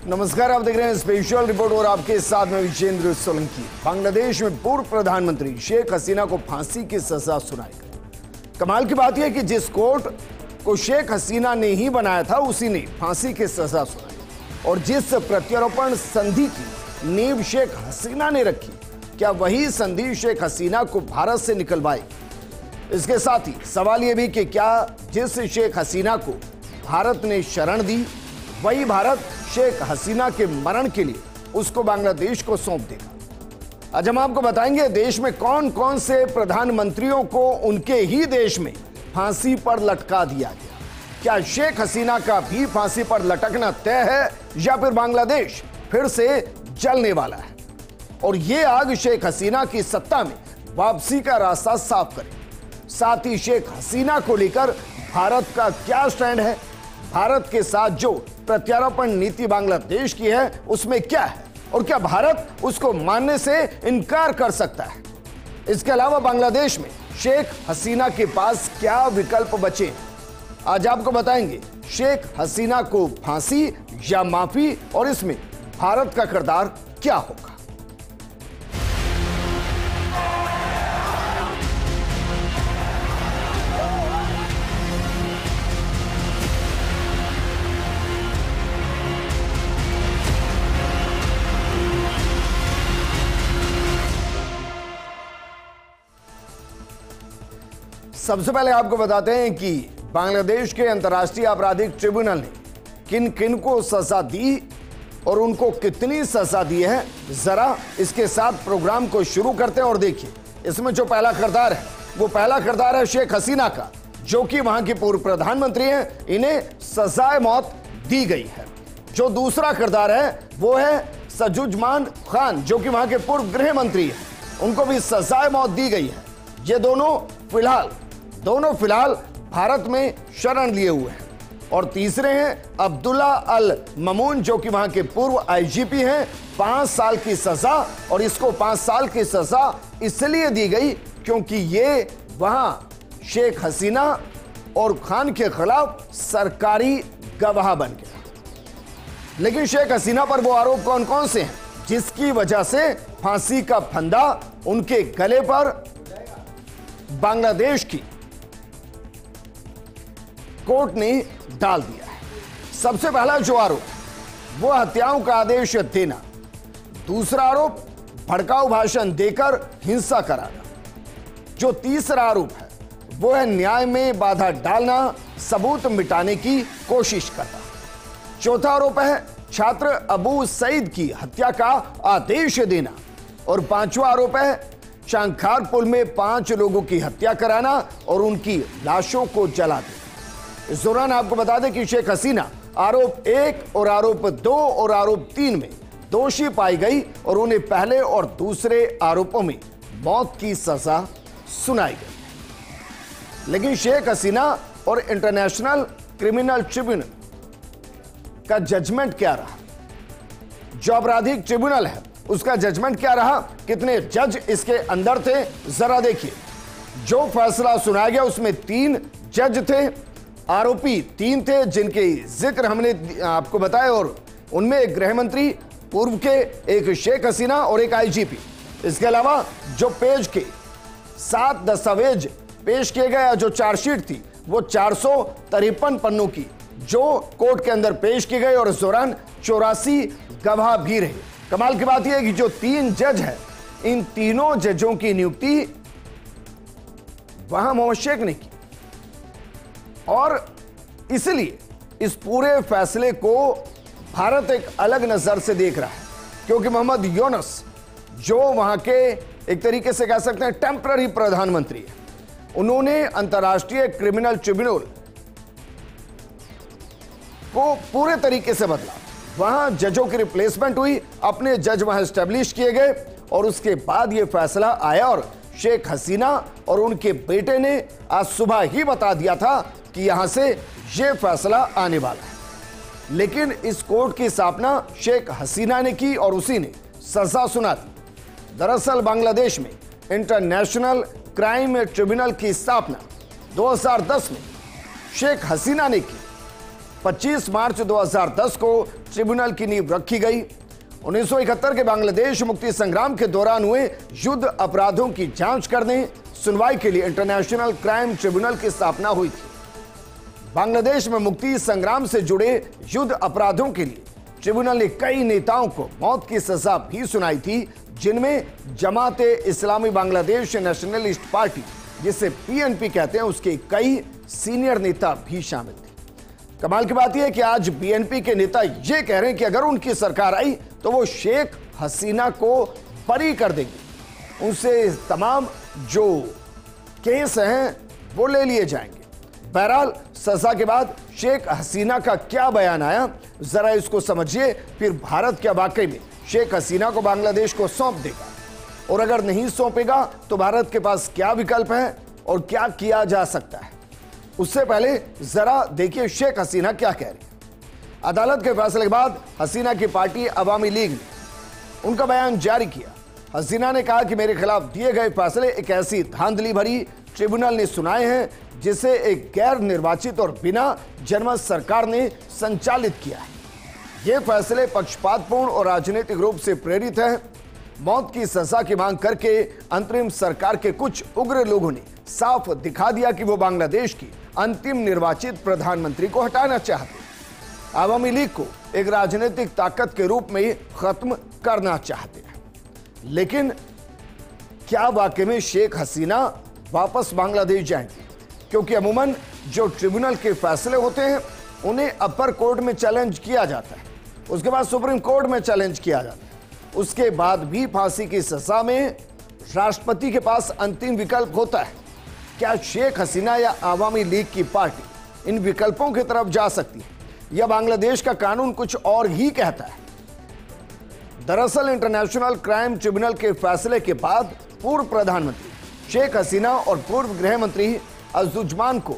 नमस्कार, आप देख रहे हैं स्पेशल रिपोर्ट और आपके साथ में विजेंद्र सोलंकी। बांग्लादेश में पूर्व प्रधानमंत्री शेख हसीना को फांसी की सजा सुनाई गई। कमाल की बात यह कि जिस कोर्ट को शेख हसीना ने ही बनाया था उसी ने फांसी की सजा सुनाई, और जिस प्रत्यारोपण संधि की नींव शेख हसीना ने रखी, क्या वही संधि शेख हसीना को भारत से निकलवाएगी? इसके साथ ही सवाल यह भी कि क्या जिस शेख हसीना को भारत ने शरण दी, वही भारत शेख हसीना के मरण के लिए उसको बांग्लादेश को सौंप देगा। आज हम आपको बताएंगे देश में कौन कौन से प्रधानमंत्रियों को उनके ही देश में फांसी पर लटका दिया गया। क्या शेख हसीना का भी फांसी पर लटकना तय है या फिर बांग्लादेश फिर से जलने वाला है? और ये आग शेख हसीना की सत्ता में वापसी का रास्ता साफ करे। साथ ही शेख हसीना को लेकर भारत का क्या स्टैंड है, भारत के साथ जो प्रत्यारोपण नीति बांग्लादेश की है उसमें क्या है, और क्या भारत उसको मानने से इनकार कर सकता है? इसके अलावा बांग्लादेश में शेख हसीना के पास क्या विकल्प बचे, आज आपको बताएंगे। शेख हसीना को फांसी या माफी, और इसमें भारत का किरदार क्या होगा? सबसे पहले आपको बताते हैं कि बांग्लादेश के अंतर्राष्ट्रीय आपराधिक ट्रिब्यूनल ने किन किन को सजा दी और उनको कितनी सजा दी है। जरा इसके साथ प्रोग्राम को शुरू करते हैं और देखिए, इसमें जो पहला किरदार है वो पहला किरदार है शेख हसीना का, जो कि वहां की पूर्व प्रधानमंत्री हैं, इन्हें सजाए मौत दी गई है। जो दूसरा किरदार है वो है सजुजमान खान, जो कि वहां के पूर्व गृह मंत्री हैं, उनको भी सजाए मौत दी गई है। ये दोनों फिलहाल भारत में शरण लिए हुए हैं। और तीसरे हैं अब्दुल्ला अल ममून, जो कि वहां के पूर्व आईजीपी हैं। 5 साल की सजा, और इसको 5 साल की सजा इसलिए दी गई क्योंकि ये वहां शेख हसीना और खान के खिलाफ सरकारी गवाह बन गया। लेकिन शेख हसीना पर वो आरोप कौन कौन से हैं जिसकी वजह से फांसी का फंदा उनके गले पर बांग्लादेश की कोर्ट ने डाल दिया है? सबसे पहला जो आरोप वो हत्याओं का आदेश देना। दूसरा आरोप भड़काऊ भाषण देकर हिंसा कराना। जो तीसरा आरोप है वो है न्याय में बाधा डालना, सबूत मिटाने की कोशिश करना। चौथा आरोप है छात्र अबू सईद की हत्या का आदेश देना। और 5वां आरोप है शांखार पुल में 5 लोगों की हत्या कराना और उनकी लाशों को जला देना। इस दौरान आपको बता दें कि शेख हसीना आरोप 1 और आरोप 2 और आरोप 3 में दोषी पाई गई और उन्हें पहले और दूसरे आरोपों में मौत की सजा सुनाई गई। लेकिन शेख हसीना और इंटरनेशनल क्रिमिनल ट्रिब्यूनल का जजमेंट क्या रहा? जो आपराधिक ट्रिब्यूनल है उसका जजमेंट क्या रहा? कितने जज इसके अंदर थे, जरा देखिए। जो फैसला सुनाया गया उसमें 3 जज थे, आरोपी 3 थे जिनके जिक्र हमने आपको बताया, और उनमें एक गृह मंत्री पूर्व के, एक शेख हसीना और एक आईजीपी। इसके अलावा जो पेज के 7 दस्तावेज पेश किए गए, जो चार्जशीट थी वो 453 पन्नों की जो कोर्ट के अंदर पेश की गई, और इस दौरान 84 गवाह भी रहे। कमाल की बात यह है कि जो 3 जज हैं, इन तीनों जजों की नियुक्ति वहां मोहम्मद शेख ने की, और इसलिए इस पूरे फैसले को भारत एक अलग नजर से देख रहा है, क्योंकि मोहम्मद यूनुस जो वहां के एक तरीके से कह सकते हैं टेम्पररी प्रधानमंत्री है, उन्होंने अंतर्राष्ट्रीय क्रिमिनल ट्रिब्यूनल को पूरे तरीके से बदला। वहां जजों की रिप्लेसमेंट हुई, अपने जज वहां एस्टेब्लिश किए गए, और उसके बाद यह फैसला आया। और शेख हसीना और उनके बेटे ने आज सुबह ही बता दिया था कि यहां से यह फैसला आने वाला है। लेकिन इस कोर्ट की स्थापना शेख हसीना ने की और उसी ने सजा सुना दी। दरअसल बांग्लादेश में इंटरनेशनल क्राइम ट्रिब्यूनल की स्थापना 2010 में शेख हसीना ने की, 25 मार्च 2010 को ट्रिब्यूनल की नींव रखी गई। 1971 के बांग्लादेश मुक्ति संग्राम के दौरान हुए युद्ध अपराधों की जांच करने, सुनवाई के लिए इंटरनेशनल क्राइम ट्रिब्यूनल की स्थापना हुई थी। बांग्लादेश में मुक्ति संग्राम से जुड़े युद्ध अपराधों के लिए ट्रिब्यूनल ने कई नेताओं को मौत की सजा भी सुनाई थी, जिनमें जमाते इस्लामी बांग्लादेश नेशनलिस्ट पार्टी, जिसे पीएनपी कहते हैं, उसके कई सीनियर नेता भी शामिल थे। कमाल की बात यह है कि आज बीएनपी के नेता यह कह रहे हैं कि अगर उनकी सरकार आई तो वो शेख हसीना को बरी कर देंगे, उनसे तमाम जो केस हैं वो ले लिए जाएंगे। बहरहाल सजा के बाद शेख हसीना का क्या बयान आया, जरा इसको समझिए। फिर भारत क्या वाकई में शेख हसीना को बांग्लादेश को सौंप देगा, और अगर नहीं सौंपेगा तो भारत के पास क्या विकल्प है और क्या किया जा सकता है। उससे पहले जरा देखिए शेख हसीना क्या कह रही है। अदालत के फैसले के बाद हसीना की पार्टी अवामी लीग ने उनका बयान जारी किया। हसीना ने कहा कि मेरे खिलाफ दिए गए फैसले एक ऐसी धांधली भरी ट्रिब्यूनल ने सुनाए हैं जिसे एक गैर निर्वाचित और बिना जनमत सरकार ने संचालित किया है। ये फैसले पक्षपातपूर्ण और राजनीतिक रूप से प्रेरित है। मौत की सजा की मांग करके अंतरिम सरकार के कुछ उग्र लोगों ने साफ दिखा दिया कि वो बांग्लादेश की अंतिम निर्वाचित प्रधानमंत्री को हटाना चाहते, आवामी लीग को एक राजनीतिक ताकत के रूप में खत्म करना चाहते हैं। लेकिन क्या वाकई में शेख हसीना वापस बांग्लादेश जाएंगे? क्योंकि अमूमन जो ट्रिब्यूनल के फैसले होते हैं उन्हें अपर कोर्ट में चैलेंज किया जाता है, उसके बाद सुप्रीम कोर्ट में चैलेंज किया जाता है, उसके बाद भी फांसी की सजा में राष्ट्रपति के पास अंतिम विकल्प होता है। क्या शेख हसीना या आवामी लीग की पार्टी इन विकल्पों की तरफ जा सकती है, या बांग्लादेश का कानून कुछ और ही कहता है? दरअसल इंटरनेशनल क्राइम ट्रिब्यूनल के फैसले के बाद पूर्व प्रधानमंत्री शेख हसीना और पूर्व गृह मंत्री अज़्ज़ुज़्मान को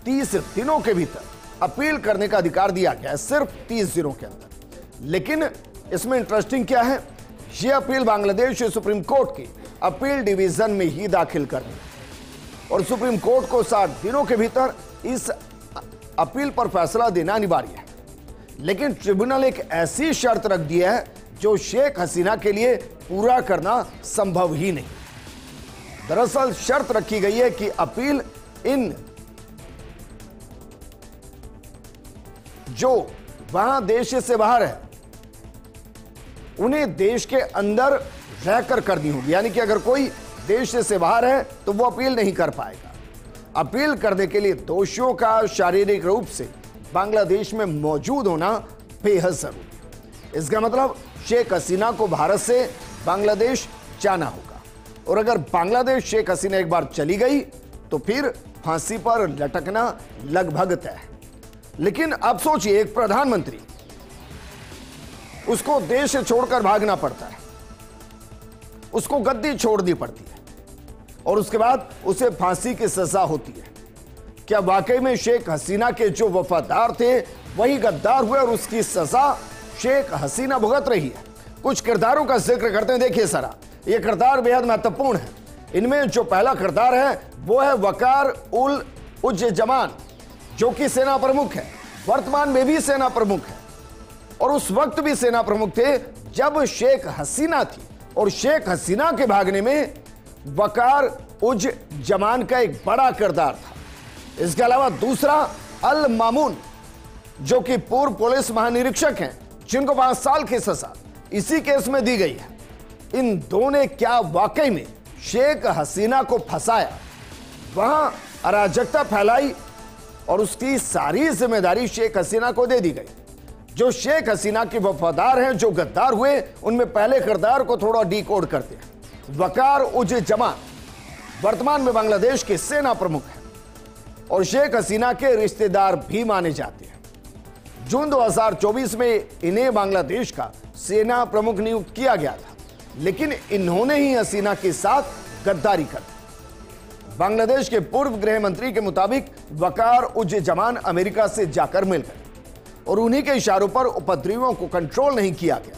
30 दिनों के भीतर अपील करने का अधिकार दिया गया है, सिर्फ 30 दिनों के अंदर। लेकिन इसमें इंटरेस्टिंग क्या है, यह अपील बांग्लादेश सुप्रीम कोर्ट के अपील डिवीजन में ही दाखिल करनी है, और सुप्रीम कोर्ट को 60 दिनों के भीतर इस अपील पर फैसला देना अनिवार्य है। लेकिन ट्रिब्यूनल एक ऐसी शर्त रख दी है जो शेख हसीना के लिए पूरा करना संभव ही नहीं। दरअसल शर्त रखी गई है कि अपील इन जो वहां देश से बाहर है उन्हें देश के अंदर रहकर करनी होगी, यानी कि अगर कोई देश से बाहर है तो वो अपील नहीं कर पाएगा। अपील करने के लिए दोषियों का शारीरिक रूप से बांग्लादेश में मौजूद होना बेहद जरूरी है। इसका मतलब शेख हसीना को भारत से बांग्लादेश जाना होगा, और अगर बांग्लादेश शेख हसीना एक बार चली गई तो फिर फांसी पर लटकना लगभग तय है। लेकिन अब सोचिए, एक प्रधानमंत्री, उसको देश छोड़कर भागना पड़ता है, उसको गद्दी छोड़नी पड़ती है, और उसके बाद उसे फांसी की सजा होती है। क्या वाकई में शेख हसीना के जो वफादार थे वही गद्दार हुए और उसकी सजा शेख हसीना भुगत रही है? कुछ किरदारों का जिक्र करते हैं। देखिए सरा, ये किरदार बेहद महत्वपूर्ण है। इनमें जो पहला किरदार है वो है वकार उल उज़्ज़मान, जो कि सेना प्रमुख है, वर्तमान में भी सेना प्रमुख है, और उस वक्त भी सेना प्रमुख थे जब शेख हसीना थी, और शेख हसीना के भागने में वकार उज़्ज़मान का एक बड़ा किरदार था। इसके अलावा दूसरा अल मामून, जो कि पूर्व पुलिस महानिरीक्षक हैं, जिनको 5 साल की सजा इसी केस में दी गई है। इन दोनों ने क्या वाकई में शेख हसीना को फंसाया, वहां अराजकता फैलाई, और उसकी सारी जिम्मेदारी शेख हसीना को दे दी गई। जो शेख हसीना के वफादार हैं, जो गद्दार हुए, उनमें पहले किरदार को थोड़ा डिकोड करते हैं। वकार उज़्ज़मान वर्तमान में बांग्लादेश के सेना प्रमुख हैं और शेख हसीना के रिश्तेदार भी माने जाते हैं। जून 2024 में इन्हें बांग्लादेश का सेना प्रमुख नियुक्त किया गया था, लेकिन इन्होंने ही हसीना के साथ गद्दारी कर दी। बांग्लादेश के पूर्व गृह मंत्री के मुताबिक वकार उज़्ज़मान अमेरिका से जाकर मिल गए और उन्हीं के इशारों पर उपद्रवियों को कंट्रोल नहीं किया गया।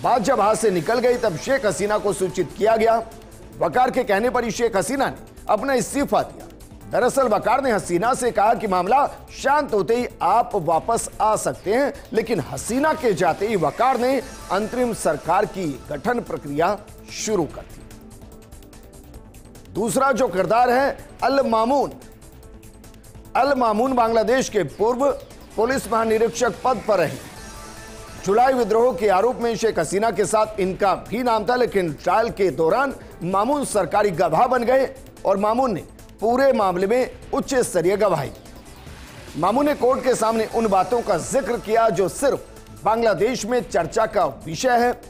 बात जब हाथ से निकल गई तब शेख हसीना को सूचित किया गया। वकार के कहने पर ही शेख हसीना ने अपना इस्तीफा दिया। दरअसल वकार ने हसीना से कहा कि मामला शांत होते ही आप वापस आ सकते हैं, लेकिन हसीना के जाते ही वकार ने अंतरिम सरकार की गठन प्रक्रिया शुरू कर दी। दूसरा जो किरदार है अल मामून। अल मामून बांग्लादेश के पूर्व पुलिस महानिरीक्षक पद पर रहे। जुलाई विद्रोह के आरोप में शेख हसीना के साथ इनका भी नाम था, लेकिन ट्रायल के दौरान मामून सरकारी गवाह बन गए और मामून ने पूरे मामले में उच्च स्तरीय गवाही दी। मामून ने कोर्ट के सामने उन बातों का जिक्र किया जो सिर्फ बांग्लादेश में चर्चा का विषय है।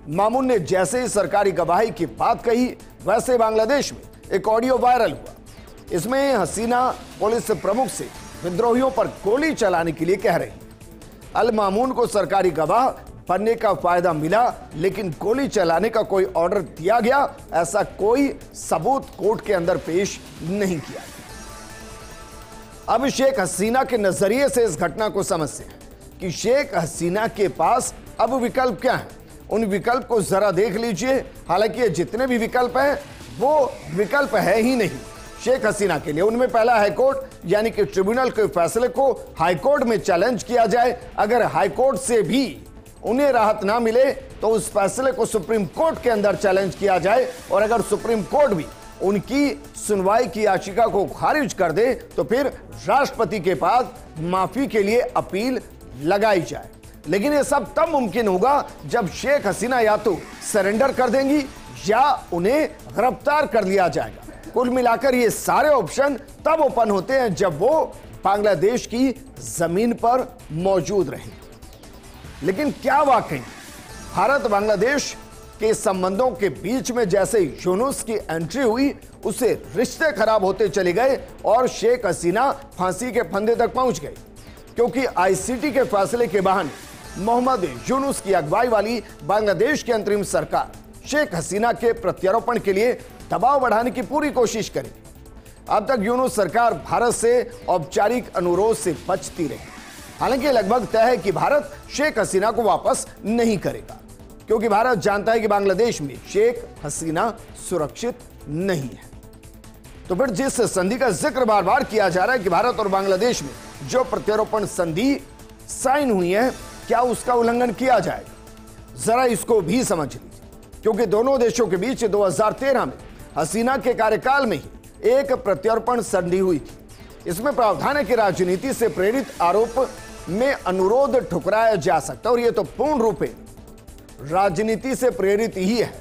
मामून ने जैसे ही सरकारी गवाही की बात कही, वैसे बांग्लादेश में एक ऑडियो वायरल हुआ। इसमें हसीना पुलिस प्रमुख से विद्रोहियों पर गोली चलाने के लिए कह रही। अल मामून को सरकारी गवाह बनने का फायदा मिला, लेकिन गोली चलाने का कोई ऑर्डर दिया गया, ऐसा कोई सबूत कोर्ट के अंदर पेश नहीं किया। अब शेख हसीना के नजरिए से इस घटना को समझते हैं कि शेख हसीना के पास अब विकल्प क्या है। उन विकल्प को जरा देख लीजिए। हालांकि ये जितने भी विकल्प हैं वो विकल्प है ही नहीं शेख हसीना के लिए। उनमें पहला हाईकोर्ट यानी कि ट्रिब्यूनल के फैसले को हाईकोर्ट में चैलेंज किया जाए। अगर हाईकोर्ट से भी उन्हें राहत ना मिले तो उस फैसले को सुप्रीम कोर्ट के अंदर चैलेंज किया जाए, और अगर सुप्रीम कोर्ट भी उनकी सुनवाई की याचिका को खारिज कर दे तो फिर राष्ट्रपति के पास माफी के लिए अपील लगाई जाए। लेकिन यह सब तब मुमकिन होगा जब शेख हसीना या तो सरेंडर कर देंगी या उन्हें गिरफ्तार कर लिया जाएगा। कुल मिलाकर ये सारे ऑप्शन तब ओपन होते हैं जब वो बांग्लादेश की जमीन पर मौजूद रहें। लेकिन क्या वाकई भारत बांग्लादेश के संबंधों के बीच में जैसे यूनुस की एंट्री हुई, उससे रिश्ते खराब होते चले गए और शेख हसीना फांसी के फंदे तक पहुंच गए, क्योंकि आईसीटी के फैसले के बहाने मोहम्मद यूनुस की अगुवाई वाली बांग्लादेश की अंतरिम सरकार शेख हसीना के प्रत्यारोपण के लिए दबाव बढ़ाने की पूरी कोशिश करेगी। अब तक यूनुस सरकार भारत से औपचारिक अनुरोध से बचती रही। हालांकि लगभग तय है कि भारत शेख हसीना को वापस नहीं करेगा, क्योंकि भारत जानता है कि बांग्लादेश में शेख हसीना सुरक्षित नहीं है। तो फिर जिस संधि का जिक्र बार बार किया जा रहा है कि भारत और बांग्लादेश में जो प्रत्यारोपण संधि साइन हुई है, क्या उसका उल्लंघन किया जाएगा? जरा इसको भी समझ लीजिए, क्योंकि दोनों देशों के बीच 2013 में हसीना के कार्यकाल में ही एक प्रत्यार्पण संधि हुई थी। इसमें प्रावधान है कि राजनीति से प्रेरित आरोप में अनुरोध ठुकराया जा सकता है, और यह तो पूर्ण रूप से राजनीति से प्रेरित ही है।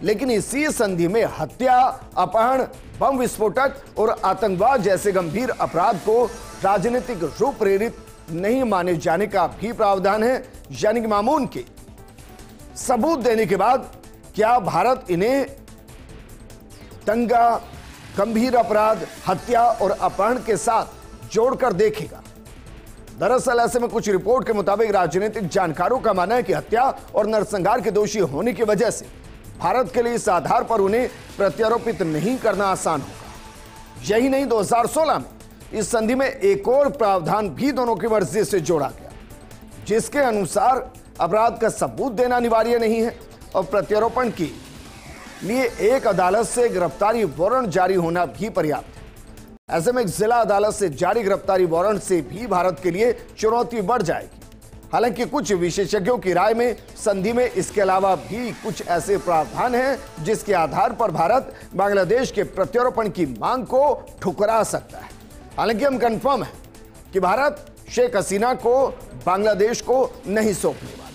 लेकिन इसी संधि में हत्या, अपहरण, बम विस्फोटक और आतंकवाद जैसे गंभीर अपराध को राजनीतिक रूप प्रेरित नहीं माने जाने का भी प्रावधान है। यानी कि मामून के सबूत देने के बाद क्या भारत इन्हें दंगा, गंभीर अपराध, हत्या और अपहरण के साथ जोड़कर देखेगा? दरअसल ऐसे में कुछ रिपोर्ट के मुताबिक राजनीतिक जानकारों का मानना है कि हत्या और नरसंहार के दोषी होने की वजह से भारत के लिए इस आधार पर उन्हें प्रत्यारोपित नहीं करना आसान होगा। यही नहीं, 2016 में इस संधि में एक और प्रावधान भी दोनों की मर्जी से जोड़ा गया, जिसके अनुसार अपराध का सबूत देना अनिवार्य नहीं है और प्रत्यारोपण के लिए एक अदालत से गिरफ्तारी वारंट जारी होना भी पर्याप्त है। ऐसे में एक जिला अदालत से जारी गिरफ्तारी वारंट से भी भारत के लिए चुनौती बढ़ जाएगी। हालांकि कुछ विशेषज्ञों की राय में संधि में इसके अलावा भी कुछ ऐसे प्रावधान हैं जिसके आधार पर भारत बांग्लादेश के प्रत्यारोपण की मांग को ठुकरा सकता है। हालांकि हम कंफर्म है कि भारत शेख हसीना को बांग्लादेश को नहीं सौंपने वाला,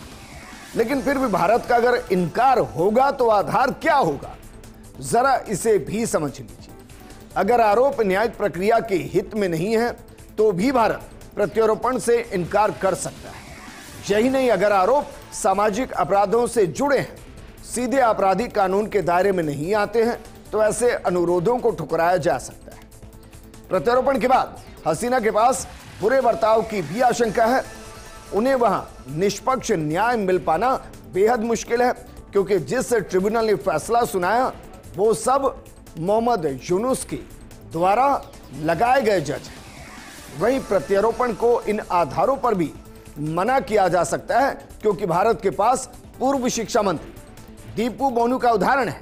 लेकिन फिर भी भारत का अगर इनकार होगा तो आधार क्या होगा, जरा इसे भी समझ लीजिए। अगर आरोप न्यायिक प्रक्रिया के हित में नहीं है तो भी भारत प्रत्यारोपण से इनकार कर सकता है। यही नहीं, अगर आरोप सामाजिक अपराधों से जुड़े हैं, सीधे आपराधिक कानून के दायरे में नहीं आते हैं, तो ऐसे अनुरोधों को ठुकराया जा सकता है। प्रत्यारोपण के बाद हसीना के पास बुरे बर्ताव की भी आशंका है। उन्हें वहां निष्पक्ष न्याय मिल पाना बेहद मुश्किल है, क्योंकि जिस ट्रिब्यूनल ने फैसला सुनाया वो सब मोहम्मद यूनुस के द्वारा लगाए गए जज हैं। वहीं प्रत्यारोपण को इन आधारों पर भी मना किया जा सकता है, क्योंकि भारत के पास पूर्व शिक्षा मंत्री दीपू मोनू का उदाहरण है,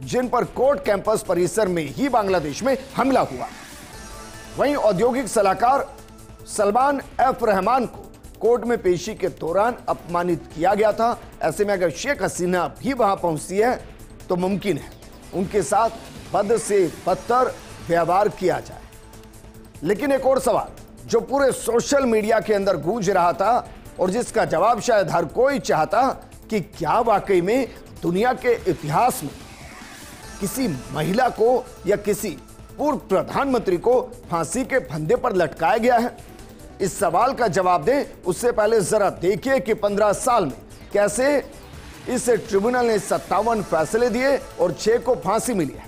जिन पर कोर्ट कैंपस परिसर में ही बांग्लादेश में हमला हुआ। वहीं औद्योगिक सलाहकार सलमान एफ रहमान को कोर्ट में पेशी के दौरान अपमानित किया गया था। ऐसे में अगर शेख हसीना भी वहां पहुंचती है तो मुमकिन है उनके साथ बद से बदतर व्यवहार किया जाए। लेकिन एक और सवाल जो पूरे सोशल मीडिया के अंदर गूंज रहा था और जिसका जवाब शायद हर कोई चाहता कि क्या वाकई में दुनिया के इतिहास में किसी महिला को या किसी पूर्व प्रधानमंत्री को फांसी के फंदे पर लटकाया गया है। इस सवाल का जवाब दें उससे पहले जरा देखिए कि 15 साल में कैसे इस ट्रिब्यूनल ने 57 फैसले दिए और 6 को फांसी मिली है।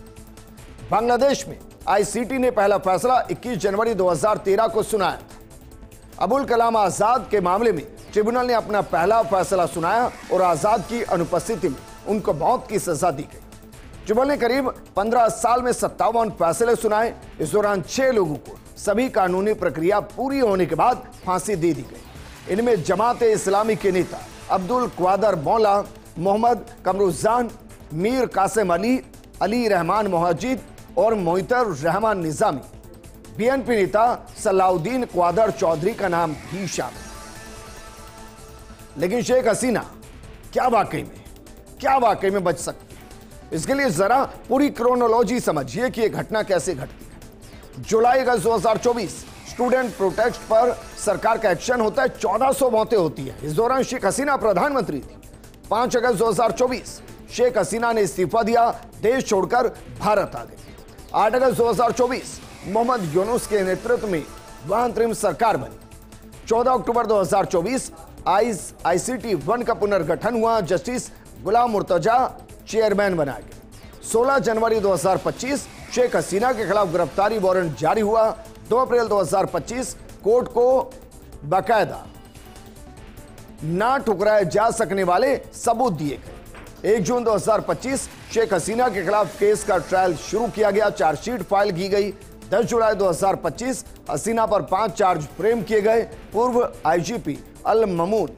बांग्लादेश में आईसीटी ने पहला फैसला 21 जनवरी 2013 को सुनाया था। अबुल कलाम आजाद के मामले में ट्रिब्यूनल ने अपना पहला फैसला सुनाया और आजाद की अनुपस्थिति में उनको मौत की सजा दी गई। ट्रिब्यूनल ने करीब 15 साल में 57 फैसले सुनाए। इस दौरान 6 लोगों को सभी कानूनी प्रक्रिया पूरी होने के बाद फांसी दे दी गई। इनमें जमात इस्लामी के नेता अब्दुल क्वादर मौला, मोहम्मद कमरुजान, मीर कासिम अली, अली रहमान मोहजिद और मोइतर रहमान निजामी। बीएनपी नेता सलाउद्दीन क्वादर चौधरी का नाम भी शामिल। लेकिन शेख हसीना क्या वाकई में बच सकती है? इसके लिए जरा पूरी क्रोनोलॉजी समझिए कि यह घटना कैसे घटती है। जुलाई अगस्त 2024 स्टूडेंट प्रोटेस्ट पर सरकार का एक्शन होता है। 1400 मौतें होती है। इस दौरान शेख हसीना प्रधानमंत्री थी। 5 अगस्त 2024 शेख हसीना ने इस्तीफा दिया, देश छोड़कर भारत आ गई। 8 अगस्त 2024 मोहम्मद यूनुस के नेतृत्व में वह अंतरिम सरकार बनी। 14 अक्टूबर 2024 आईसीटी 1 का पुनर्गठन हुआ। जस्टिस गुलाम मुर्तजा चेयरमैन बनाया गया। 16 जनवरी 2025 शेख हसीना के खिलाफ गिरफ्तारी वारंट जारी हुआ। 2 अप्रैल 2025 कोर्ट को बाकायदा ना ठुकराए जा सकने वाले सबूत दिए गए। 1 जून 2025 शेख हसीना के खिलाफ केस का ट्रायल शुरू किया गया। चार्जशीट फाइल की गई। 10 जुलाई 2025 हसीना पर 5 चार्ज फ्रेम किए गए। पूर्व आईजीपी अल ममून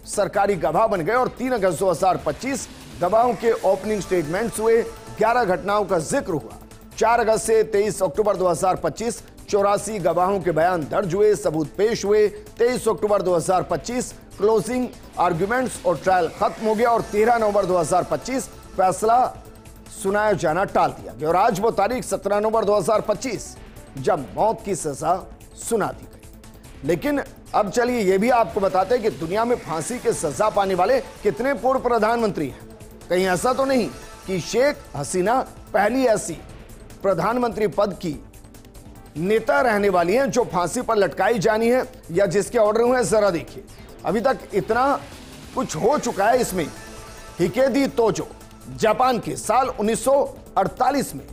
सरकारी गवाह बन गए और 3 अगस्त 2025 गवाहों के ओपनिंग स्टेटमेंट्स हुए। 11 घटनाओं का जिक्र हुआ। 4 अगस्त से 23 अक्टूबर 2025 84 गवाहों के बयान दर्ज हुए, सबूत पेश हुए। 23 अक्टूबर 2025 क्लोजिंग आर्ग्यूमेंट्स और ट्रायल खत्म हो गया और 13 नवंबर 2025 फैसला सुनाया जाना टाल दिया गया। और आज वो तारीख 17 नवंबर 2025 जब मौत की सजा सुना दी गई। लेकिन अब चलिए यह भी आपको बताते हैं कि दुनिया में फांसी की सजा पाने वाले कितने पूर्व प्रधानमंत्री हैं। कहीं ऐसा तो नहीं कि शेख हसीना पहली ऐसी प्रधानमंत्री पद की नेता रहने वाली हैं जो फांसी पर लटकाई जानी है या जिसके ऑर्डर हुए हैं। जरा देखिए, अभी तक इतना कुछ हो चुका है इसमें। हिकेदी तोजो जापान के साल 1948 में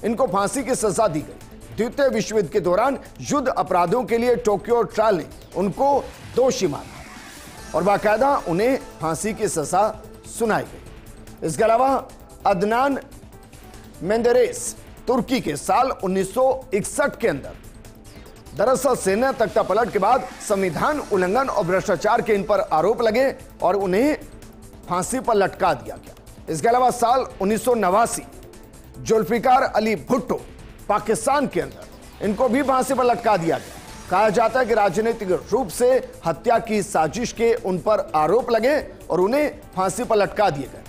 इनको फांसी की सजा दी गई। द्वितीय विश्व युद्ध के दौरान युद्ध अपराधों के लिए टोक्यो ट्रायल ने उनको दोषी माना और बाकायदा उन्हें फांसी की सजा सुनाई गई। इसके अलावा अदनान मेंदेरेस तुर्की के साल 1961 के अंदर दरअसल सेना तख्तापलट के बाद संविधान उल्लंघन और भ्रष्टाचार के इन पर आरोप लगे और उन्हें फांसी पर लटका दिया गया। इसके अलावा साल 1989 जुल्फिकार अली भुट्टो पाकिस्तान के अंदर इनको भी फांसी पर लटका दिया गया। कहा जाता है कि राजनीतिक रूप से हत्या की साजिश के उन पर आरोप लगे और उन्हें फांसी पर लटका दिए गए।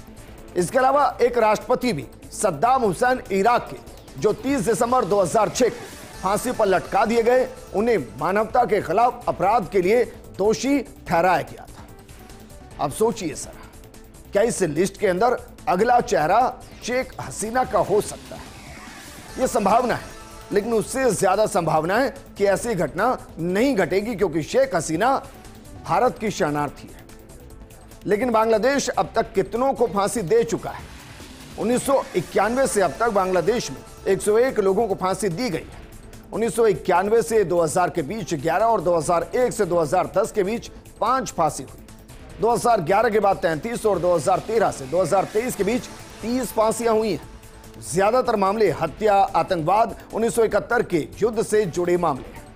इसके अलावा एक राष्ट्रपति भी सद्दाम हुसैन इराक के जो 30 दिसंबर 2006 को फांसी पर लटका दिए गए, उन्हें मानवता के खिलाफ अपराध के लिए दोषी ठहराया गया था। अब सोचिए सर, क्या इस लिस्ट के अंदर अगला चेहरा शेख हसीना का हो सकता है? यह संभावना है, लेकिन उससे ज्यादा संभावना है कि ऐसी घटना नहीं घटेगी क्योंकि शेख हसीना भारत की शरणार्थी है। लेकिन बांग्लादेश अब तक कितनों को फांसी दे चुका है? 1991 से अब तक बांग्लादेश में 101 लोगों को फांसी दी गई है। 1991 से 2000 के बीच 11 और 2001 से 2010 के बीच 5 फांसी हुई। 2011 के बाद 33 और 2013 से 2023 के बीच 30 फांसियां हुई हैं। ज्यादातर मामले हत्या, आतंकवाद, 1971 के युद्ध से जुड़े मामले हैं।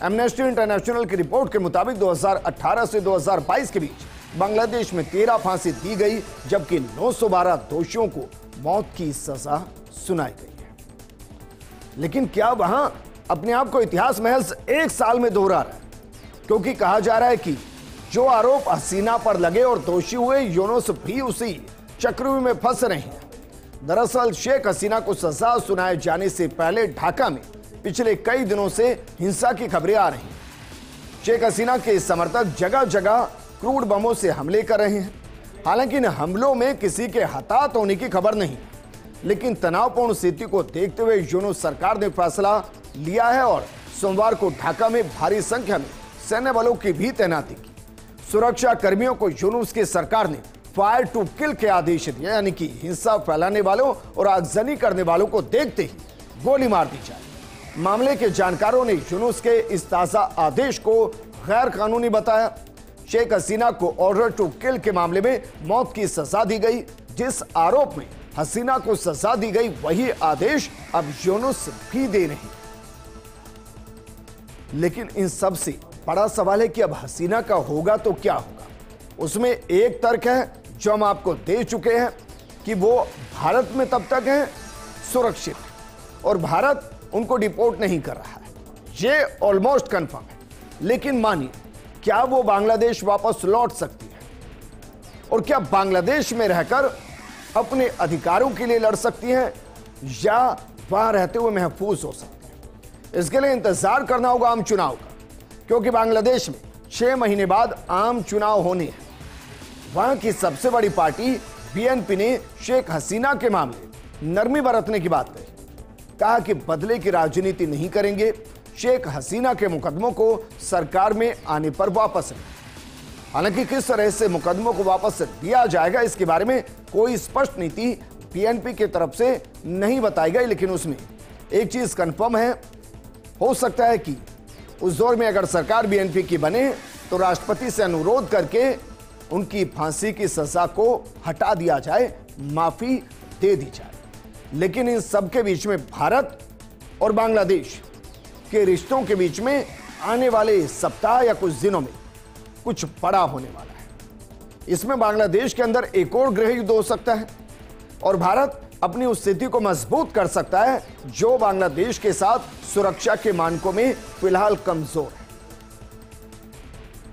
एमनेस्टी इंटरनेशनल की रिपोर्ट के मुताबिक 2018 से 2022 के बीच बांग्लादेश में 13 फांसी दी गई, जबकि 912 दोषियों को मौत की सजा सुनाई गई है। लेकिन क्या वहां अपने आप को इतिहास महज एक साल में दोहरा रहा है, क्योंकि कहा जा रहा है कि जो आरोप हसीना पर लगे और दोषी हुए यूनुस भी उसी चक्रव्यूह में फंस रहे हैं। दरअसल शेख हसीना को सजा सुनाए जाने से पहले ढाका में पिछले कई दिनों से हिंसा की खबरें आ रही हैं। शेख हसीना के समर्थक जगह जगह क्रूड बमों से हमले कर रहे हैं। हालांकि इन हमलों में किसी के हताहत होने की खबर नहीं, लेकिन तनावपूर्ण स्थिति को देखते हुए यूनुस सरकार ने फैसला लिया है और सोमवार को ढाका में भारी संख्या में सैन्य बलों की भी तैनाती की। सुरक्षा कर्मियों को यूनुस की सरकार ने फायर टू किल के आदेश दिए, यानी कि हिंसा फैलाने वालों और आगजनी करने वालों को देखते ही गोली मार दी जाए। मामले के जानकारों ने यूनुस के इस ताजा आदेश को गैर कानूनी बताया। शेख हसीना को ऑर्डर टू किल के मामले में मौत की सजा दी गई। जिस आरोप में हसीना को सजा दी गई वही आदेश अब यूनुस भी दे रहे हैं। लेकिन इन सब से बड़ा सवाल है कि अब हसीना का होगा तो क्या होगा। उसमें एक तर्क है जो हम आपको दे चुके हैं कि वो भारत में तब तक है सुरक्षित और भारत उनको डिपोर्ट नहीं कर रहा है, ये ऑलमोस्ट कंफर्म है। लेकिन मानिए, क्या वो बांग्लादेश वापस लौट सकती है और क्या बांग्लादेश में रहकर अपने अधिकारों के लिए लड़ सकती है या वहां रहते हुए महफूज हो सकती है। इसके लिए इंतजार करना होगा आम चुनाव का, क्योंकि बांग्लादेश में 6 महीने बाद आम चुनाव होने हैं। वहां की सबसे बड़ी पार्टी बीएनपी ने शेख हसीना के मामले नरमी बरतने की बात कही। कहा कि बदले की राजनीति नहीं करेंगे, शेख हसीना के मुकदमों को सरकार में आने पर वापस लें। हालांकि किस तरह से मुकदमों को वापस लिया जाएगा इसके बारे में कोई स्पष्ट नीति बीएनपी की तरफ से नहीं बताई गई, लेकिन उसमें एक चीज कंफर्म है, हो सकता है कि उस दौर में अगर सरकार बीएनपी की बने तो राष्ट्रपति से अनुरोध करके उनकी फांसी की सजा को हटा दिया जाए, माफी दे दी जाए। लेकिन इन सब के बीच में भारत और बांग्लादेश के रिश्तों के बीच में आने वाले सप्ताह या कुछ दिनों में कुछ बड़ा होने वाला है। इसमें बांग्लादेश के अंदर एक और गृह युद्ध हो सकता है और भारत अपनी उस स्थिति को मजबूत कर सकता है जो बांग्लादेश के साथ सुरक्षा के मानकों में फिलहाल कमजोर है।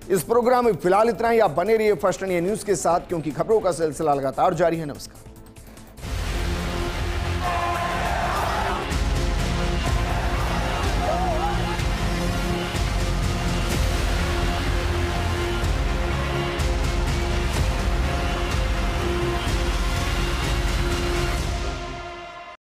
इस प्रोग्राम में फिलहाल इतना ही। आप बने रहिए फर्स्ट इंडिया न्यूज के साथ, क्योंकि खबरों का सिलसिला लगातार जारी है। नमस्कार।